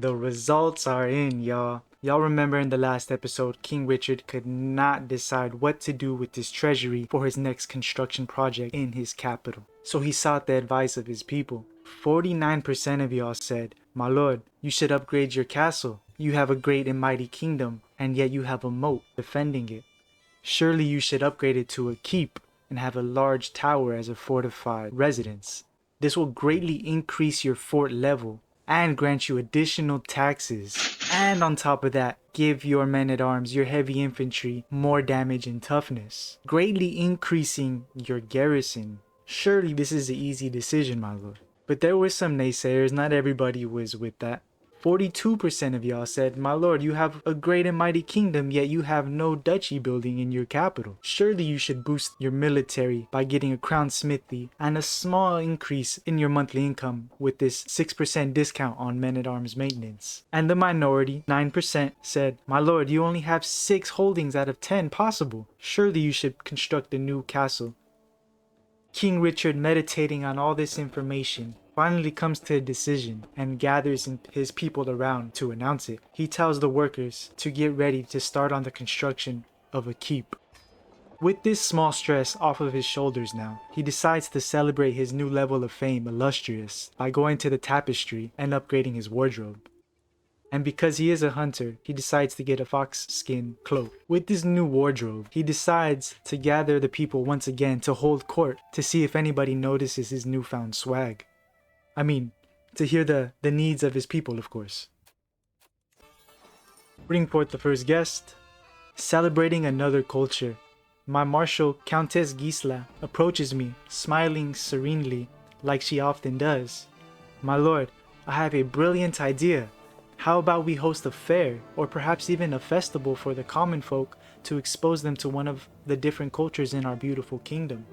The results are in, y'all. Y'all remember in the last episode, King Richard could not decide what to do with his treasury for his next construction project in his capital. So he sought the advice of his people. 49% of y'all said, "My lord, you should upgrade your castle. You have a great and mighty kingdom, and yet you have a moat defending it. Surely you should upgrade it to a keep and have a large tower as a fortified residence. This will greatly increase your fort level and grant you additional taxes. And on top of that, give your men-at-arms, your heavy infantry, more damage and toughness, greatly increasing your garrison. Surely this is an easy decision, my lord." But there were some naysayers. Not everybody was with that. 42% of y'all said, "My lord, you have a great and mighty kingdom, yet you have no duchy building in your capital. Surely you should boost your military by getting a crown smithy and a small increase in your monthly income with this 6% discount on men-at-arms maintenance." And the minority, 9%, said, "My lord, you only have 6 holdings out of 10 possible. Surely you should construct a new castle." King Richard, meditating on all this information, finally comes to a decision and gathers his people around to announce it. He tells the workers to get ready to start on the construction of a keep. With this small stress off of his shoulders now, he decides to celebrate his new level of fame illustrious by going to the tapestry and upgrading his wardrobe. And because he is a hunter, he decides to get a fox skin cloak. With this new wardrobe, he decides to gather the people once again to hold court to see if anybody notices his newfound swag. I mean, to hear the needs of his people, of course. Bring forth the first guest. Celebrating another culture, my marshal, Countess Gisela, approaches me, smiling serenely, like she often does. "My lord, I have a brilliant idea. How about we host a fair, or perhaps even a festival for the common folk to expose them to one of the different cultures in our beautiful kingdom?"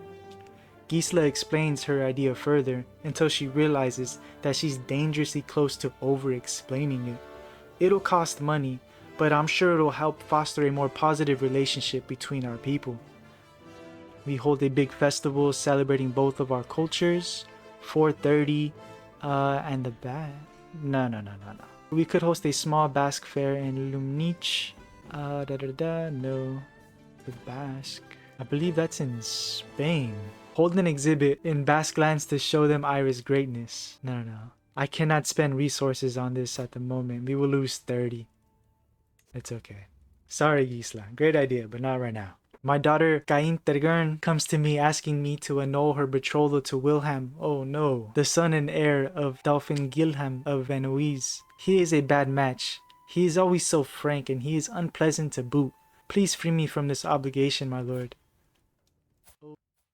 Gisela explains her idea further until she realizes that she's dangerously close to over-explaining it. It'll cost money, but I'm sure it'll help foster a more positive relationship between our people. We hold a big festival celebrating both of our cultures, 4:30, and the No. We could host a small Basque fair in Lumnich. No. The Basque. I believe that's in Spain. Hold an exhibit in Basque lands to show them Irish greatness. No. I cannot spend resources on this at the moment. We will lose 30. It's okay. Sorry, Gisela. Great idea, but not right now. My daughter, Cain Tergern, comes to me asking me to annul her betrothal to Wilhelm. Oh no. The son and heir of Dauphin Guilhem of Venoise. He is a bad match. He is always so frank and he is unpleasant to boot. Please free me from this obligation, my lord.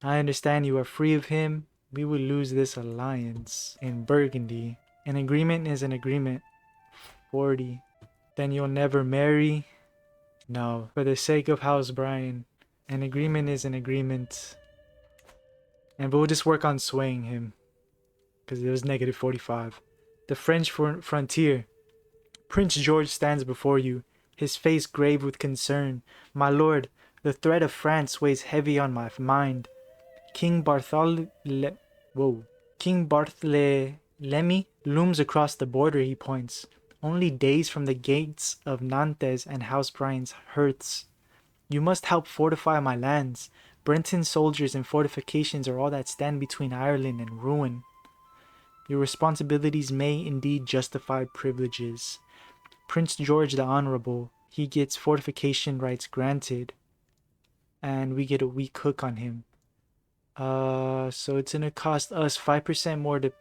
I understand you are free of him. We will lose this alliance in Burgundy. An agreement is an agreement. 40. Then you'll never marry? No. For the sake of House Brian, an agreement is an agreement. And we'll just work on swaying him, because it was negative 45. The French frontier. Prince George stands before you, his face grave with concern. "My lord, the threat of France weighs heavy on my mind. King Bartholomew looms across the border," he points. "Only days from the gates of Nantes and House Brian's hearths. You must help fortify my lands. Brenton soldiers and fortifications are all that stand between Ireland and ruin. Your responsibilities may indeed justify privileges. Prince George the Honorable, he gets fortification rights granted, and we get a weak hook on him. So it's gonna cost us 5% more to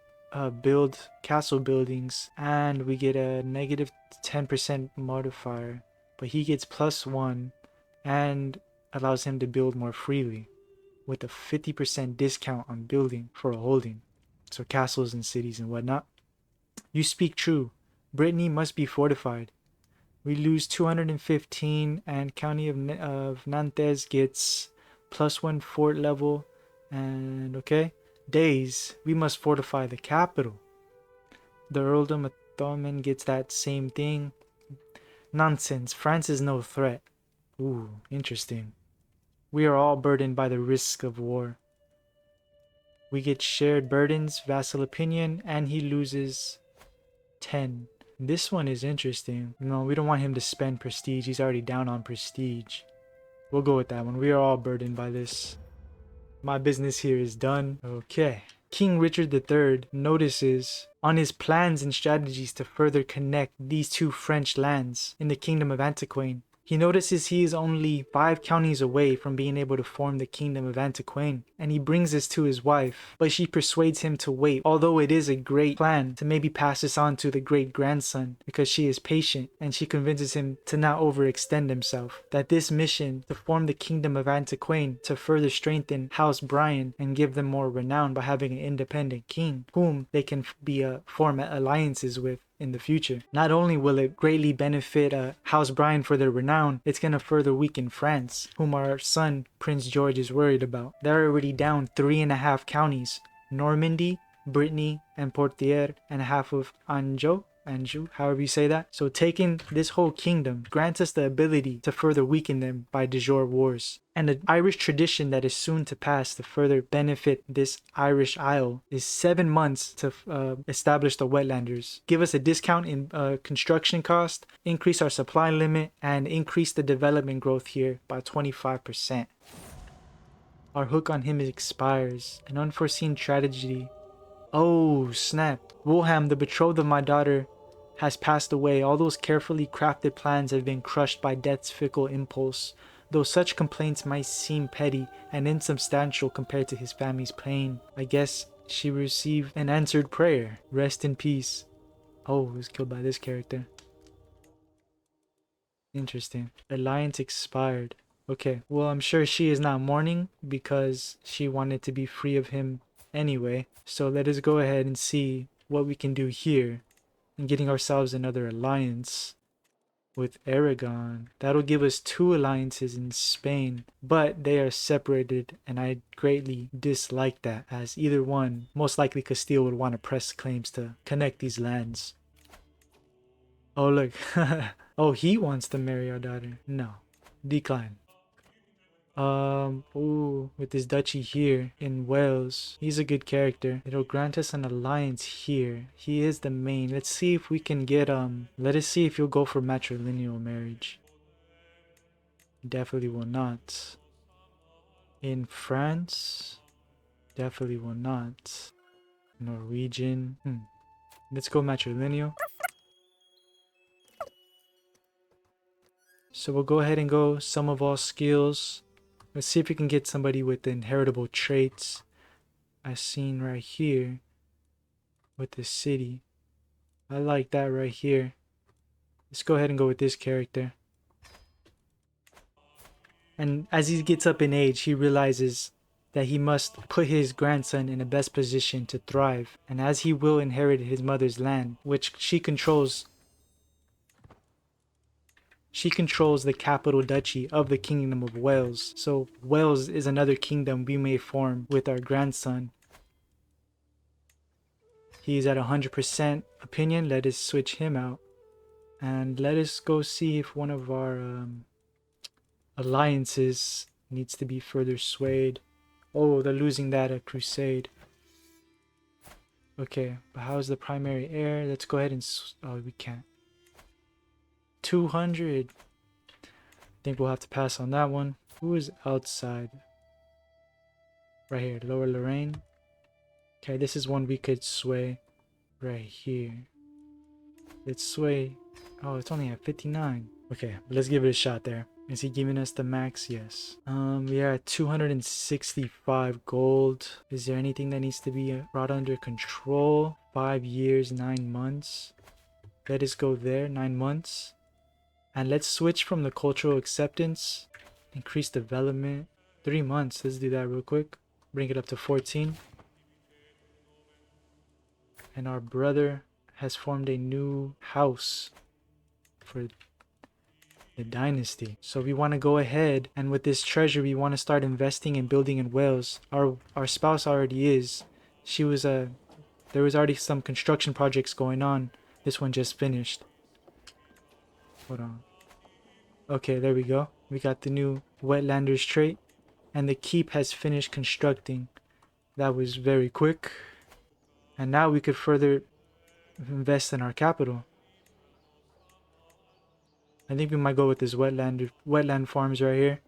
build castle buildings, and we get a negative 10% modifier, but he gets +1 and allows him to build more freely with a 50% discount on building for a holding, so castles and cities and whatnot. You speak true. Brittany must be fortified. We lose 215, and County of Nantes gets +1 fort level. And okay, days, we must fortify the capital. The Earldom of Thomond gets that same thing. Nonsense, France is no threat. Ooh, interesting. We are all burdened by the risk of war. We get shared burdens, vassal opinion, and he loses 10. This one is interesting. No, we don't want him to spend prestige. He's already down on prestige. We'll go with that one. We are all burdened by this. My business here is done. Okay. King Richard III notices on his plans and strategies to further connect these two French lands in the Kingdom of Antiquain. He notices he is only 5 counties away from being able to form the Kingdom of Antiquain, and he brings this to his wife, but she persuades him to wait, although it is a great plan to maybe pass this on to the great-grandson, because she is patient, and she convinces him to not overextend himself, that this mission to form the Kingdom of Antiquain to further strengthen House Brian and give them more renown by having an independent king, whom they can form alliances with in the future. Not only will it greatly benefit House Brian for their renown, it's going to further weaken France, whom our son Prince George is worried about. They're already down 3.5 counties: Normandy, Brittany, and Poitiers, and half of Anjou, however you say that. So taking this whole kingdom grants us the ability to further weaken them by de jure wars. And the Irish tradition that is soon to pass to further benefit this Irish Isle is 7 months to establish the wetlanders, give us a discount in construction cost, increase our supply limit, and increase the development growth here by 25%. Our hook on him expires. An unforeseen tragedy. Oh, snap. Wilhelm, the betrothed of my daughter, has passed away. All those carefully crafted plans have been crushed by death's fickle impulse, though such complaints might seem petty and insubstantial compared to his family's pain. I guess she received an answered prayer. Rest in peace. Oh, he was killed by this character. Interesting. Alliance expired. Okay, well, I'm sure she is not mourning because she wanted to be free of him anyway. So let us go ahead and see what we can do here in getting ourselves another alliance with Aragon. That'll give us 2 alliances in Spain, but they are separated, and I greatly dislike that, as either one, most likely Castile, would want to press claims to connect these lands. Oh, look. Oh, he wants to marry our daughter. No. Decline. Ooh, with this duchy here in Wales, he's a good character. It'll grant us an alliance here. He is the main. Let's see if we can get, let us see if you'll go for matrilineal marriage. Definitely will not. In France, definitely will not. Norwegian, let's go matrilineal. So we'll go ahead and go sum of all skills. Let's see if we can get somebody with inheritable traits, as seen right here with the city. I like that right here. Let's go ahead and go with this character. And as he gets up in age, he realizes that he must put his grandson in the best position to thrive. And as he will inherit his mother's land, which she controls the capital duchy of the Kingdom of Wales. So Wales is another kingdom we may form with our grandson. He's at 100% opinion. Let us switch him out. And let us go see if one of our alliances needs to be further swayed. Oh, they're losing that at Crusade. Okay, but how's the primary heir? Let's go ahead and... oh, we can't. 200. I think we'll have to pass on that one. Who is outside? Right here, Lower Lorraine. Okay, this is one we could sway. Right here. Let's sway. Oh, it's only at 59. Okay, let's give it a shot there. Is he giving us the max? Yes. We are at 265 gold. Is there anything that needs to be brought under control? 5 years, 9 months. Let us go there, 9 months. And let's switch from the cultural acceptance. Increase development. 3 months. Let's do that real quick. Bring it up to 14. And our brother has formed a new house for the dynasty. So we want to go ahead, and with this treasure we want to start investing and building in Wales. Our spouse already is. She was there was already some construction projects going on. This one just finished. Hold on. Okay, there we go. We got the new Wetlanders trait, and the keep has finished constructing. That was very quick. And now we could further invest in our capital. I think we might go with this wetland farms right here.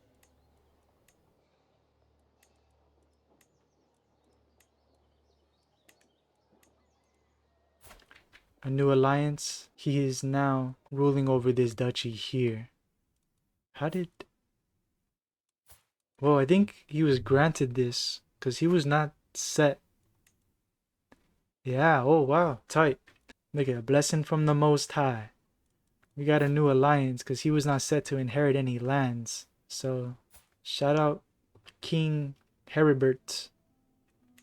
A new alliance. He is now ruling over this duchy here. How did... Well, I think he was granted this because he was not set. Yeah, oh wow, tight. Look at a blessing from the Most High. We got a new alliance because he was not set to inherit any lands. So, shout out King Heribert.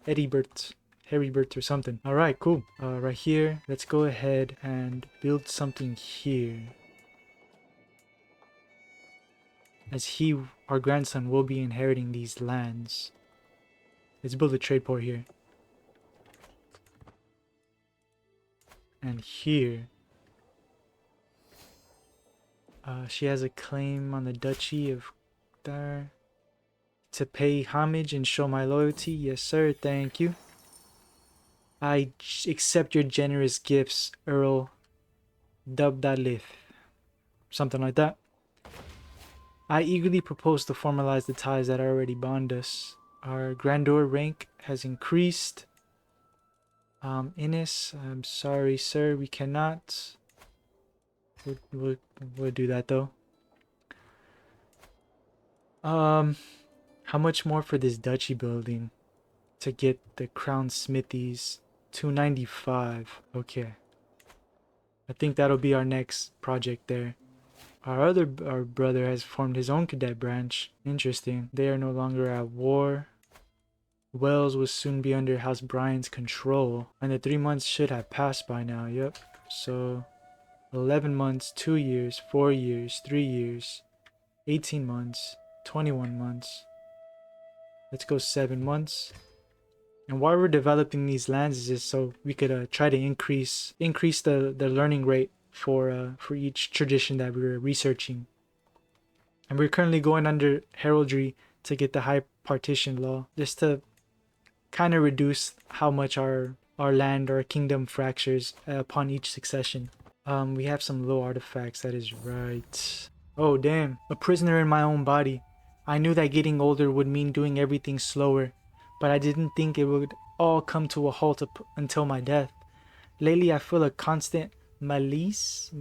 Heribert or something. Alright, cool. Right here, let's go ahead and build something here. As he, our grandson, will be inheriting these lands. Let's build a trade port here. And here, she has a claim on the Duchy of Dar to pay homage and show my loyalty. Yes, sir. Thank you. I accept your generous gifts, Earl Dubdalith. Something like that. I eagerly propose to formalize the ties that already bond us. Our grandeur rank has increased. Innis, I'm sorry, sir, we cannot. We'll do that though. How much more for this duchy building to get the crown smithies? 295. Okay. I think that'll be our next project there. Our brother has formed his own cadet branch. Interesting. They are no longer at war. Wales will soon be under House Bryan's control. And the 3 months should have passed by now. Yep. So 11 months, 2 years, 4 years, 3 years, 18 months, 21 months. Let's go 7 months. And why we're developing these lands is just so we could try to increase the learning rate for each tradition that we're researching. And we're currently going under heraldry to get the high partition law, just to kind of reduce how much our land or kingdom fractures upon each succession. We have some low artifacts, that is right. Oh damn, a prisoner in my own body. I knew that getting older would mean doing everything slower, but I didn't think it would all come to a halt until my death. Lately I feel a constant malaise,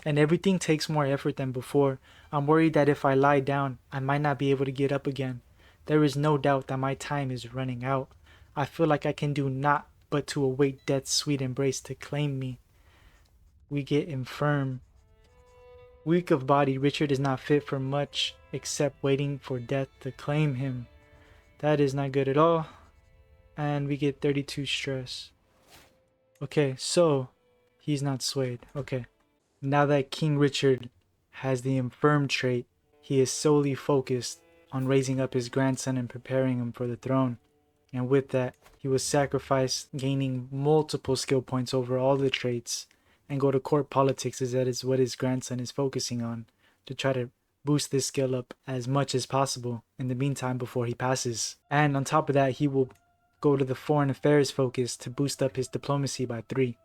and everything takes more effort than before. I'm worried that if I lie down, I might not be able to get up again. There is no doubt that my time is running out. I feel like I can do naught but to await death's sweet embrace to claim me. We get infirm. Weak of body, Richard is not fit for much except waiting for death to claim him. That is not good at all. And we get 32 stress. Okay, so he's not swayed. Okay. Now that King Richard has the infirm trait, he is solely focused on raising up his grandson and preparing him for the throne. And with that, he will sacrifice gaining multiple skill points over all the traits and go to court politics, as that is what his grandson is focusing on, to try to boost this skill up as much as possible in the meantime before he passes. And on top of that, he will go to the foreign affairs focus to boost up his diplomacy by 3.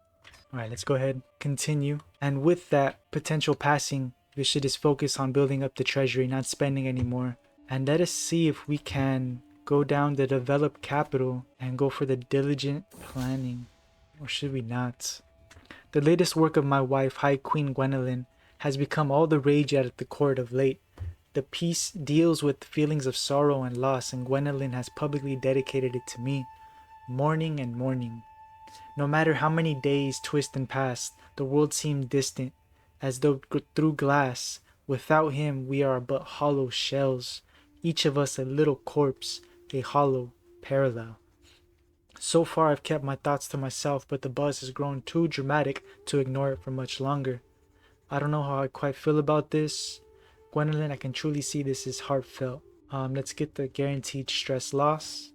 Alright, let's go ahead, continue. And with that potential passing, we should just focus on building up the treasury, not spending anymore. And let us see if we can go down the developed capital and go for the diligent planning. Or should we not? The latest work of my wife, High Queen Gwendolen, has become all the rage at the court of late. The piece deals with feelings of sorrow and loss, and Gwendolen has publicly dedicated it to me. Morning and morning. No matter how many days twist and pass, the world seemed distant, as though through glass. Without him, we are but hollow shells, each of us a little corpse, a hollow parallel. So far I've kept my thoughts to myself, but the buzz has grown too dramatic to ignore it for much longer. I don't know how I quite feel about this. Gwendolyn, I can truly see this is heartfelt. Let's get the guaranteed stress loss.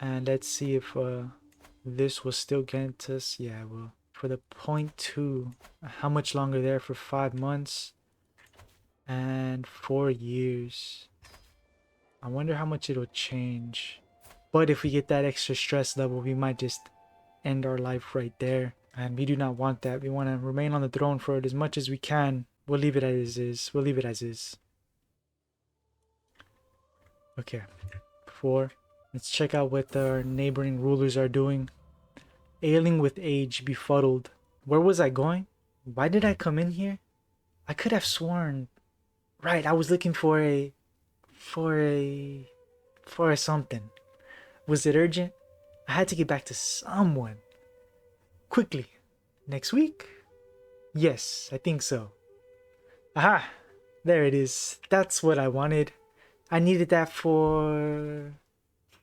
And let's see if this will still get us. Yeah, it will. For the 0.2, how much longer there? For 5 months and 4 years. I wonder how much it'll change. But if we get that extra stress level, we might just end our life right there. And we do not want that. We want to remain on the throne for it as much as we can. We'll leave it as is. We'll leave it as is. Okay. 4. Let's check out what our neighboring rulers are doing. Ailing with age, befuddled. Where was I going? Why did I come in here? I could have sworn. Right, I was looking for a something. Was it urgent? I had to get back to someone. Quickly. Next week? Yes, I think so. Aha! There it is. That's what I wanted. I needed that for...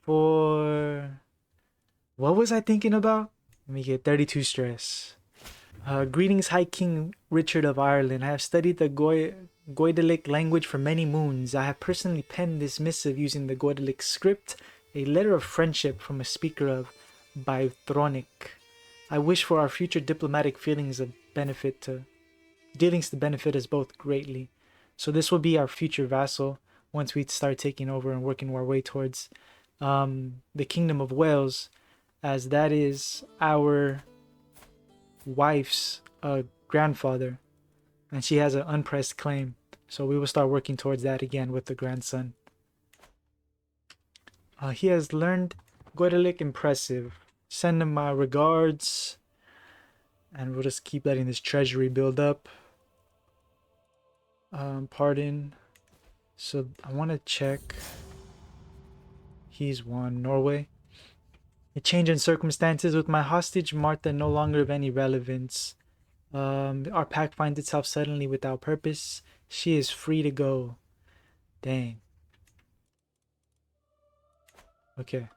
What was I thinking about? Let me get 32 stress. Greetings, High King Richard of Ireland. I have studied the Goidelic language for many moons. I have personally penned this missive using the Goidelic script, a letter of friendship from a speaker of Bythronic. I wish for our future diplomatic dealings to benefit us both greatly. So this will be our future vassal once we start taking over and working our way towards the Kingdom of Wales, as that is our wife's grandfather, and she has an unpressed claim. So we will start working towards that again with the grandson. He has learned Goidelic. Impressive. Send him my regards, and we'll just keep letting this treasury build up. Pardon. So I want to check. He's won Norway. A change in circumstances with my hostage Martha no longer of any relevance. Our pack finds itself suddenly without purpose. She is free to go. Dang. Okay.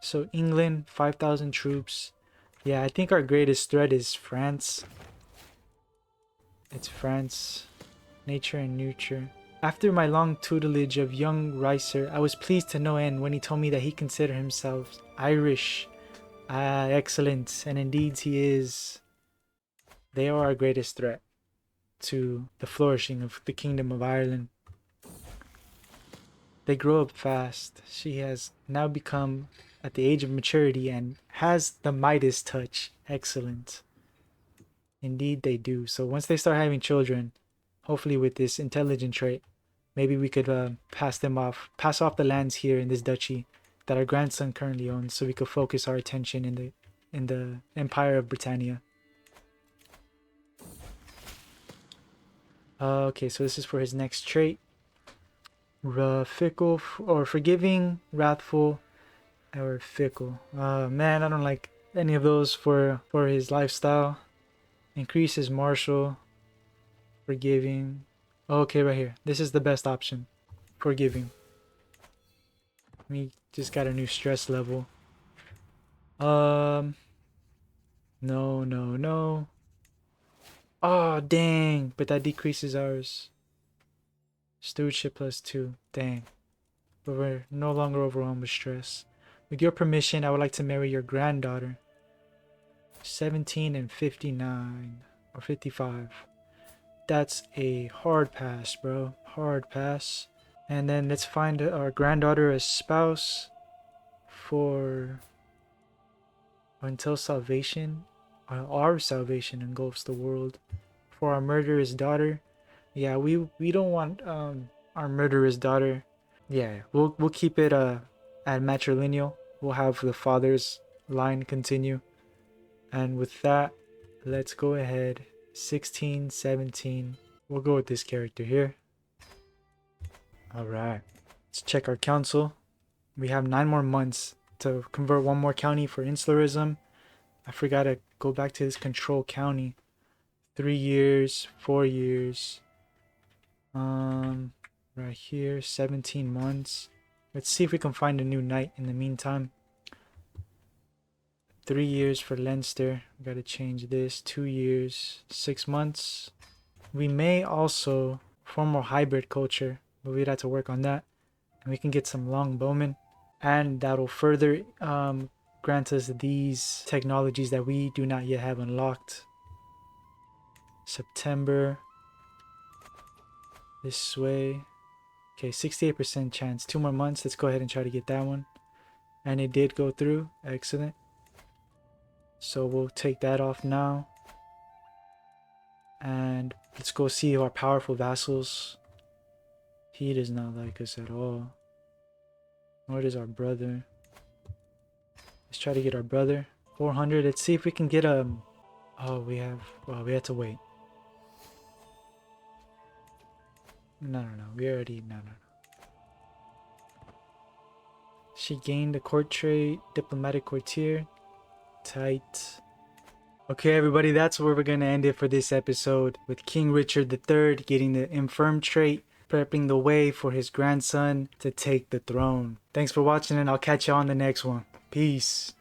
So England, 5,000 troops. Yeah, I think our greatest threat is France. It's France. Nature and nurture. After my long tutelage of young Reiser, I was pleased to no end when he told me that he considered himself Irish. Excellent. And indeed he is. They are our greatest threat to the flourishing of the Kingdom of Ireland. They grow up fast. She has now become at the age of maturity and has the Midas touch. Excellent. Indeed they do. So once they start having children, hopefully with this intelligent trait, maybe we could pass off the lands here in this duchy that our grandson currently owns, so we could focus our attention in the Empire of Britannia. Okay, so this is for his next trait. Fickle or forgiving, wrathful, or fickle. Man, I don't like any of those for his lifestyle. Increase his martial. Forgiving. Okay, right here. This is the best option. Forgiving. We just got a new stress level. No. Oh, dang. But that decreases ours. Stewardship +2. Dang. But we're no longer overwhelmed with stress. With your permission, I would like to marry your granddaughter. 17 and 59. Or 55. That's a hard pass, bro. Hard pass. And then let's find our granddaughter as spouse for until salvation. Our salvation engulfs the world. For our murderous daughter. Yeah, we don't want our murderous daughter. Yeah, we'll keep it at matrilineal. We'll have the father's line continue. And with that, let's go ahead. 16, 17. We'll go with this character here. Alright. Let's check our council. We have 9 more months to convert 1 more county for insularism. I forgot to go back to this control county. 3 years, 4 years. Right here, 17 months. Let's see if we can find a new knight in the meantime. 3 years for Leinster. We gotta change this. 2 years, 6 months. We may also form more hybrid culture, but we'd have to work on that. And we can get some longbowmen, and that'll further grant us these technologies that we do not yet have unlocked. September. This way. Okay, 68% chance. 2 more months. Let's go ahead and try to get that one. And it did go through. Excellent. So we'll take that off now. And let's go see our powerful vassals. He does not like us at all. Nor does our brother. Let's try to get our brother. 400. Let's see if we can get Oh, we have to wait. No. We already no. She gained a court trait, diplomatic courtier. Tight. Okay, everybody, that's where we're gonna end it for this episode, with King Richard III getting the infirm trait, prepping the way for his grandson to take the throne. Thanks for watching, and I'll catch you on the next one. Peace.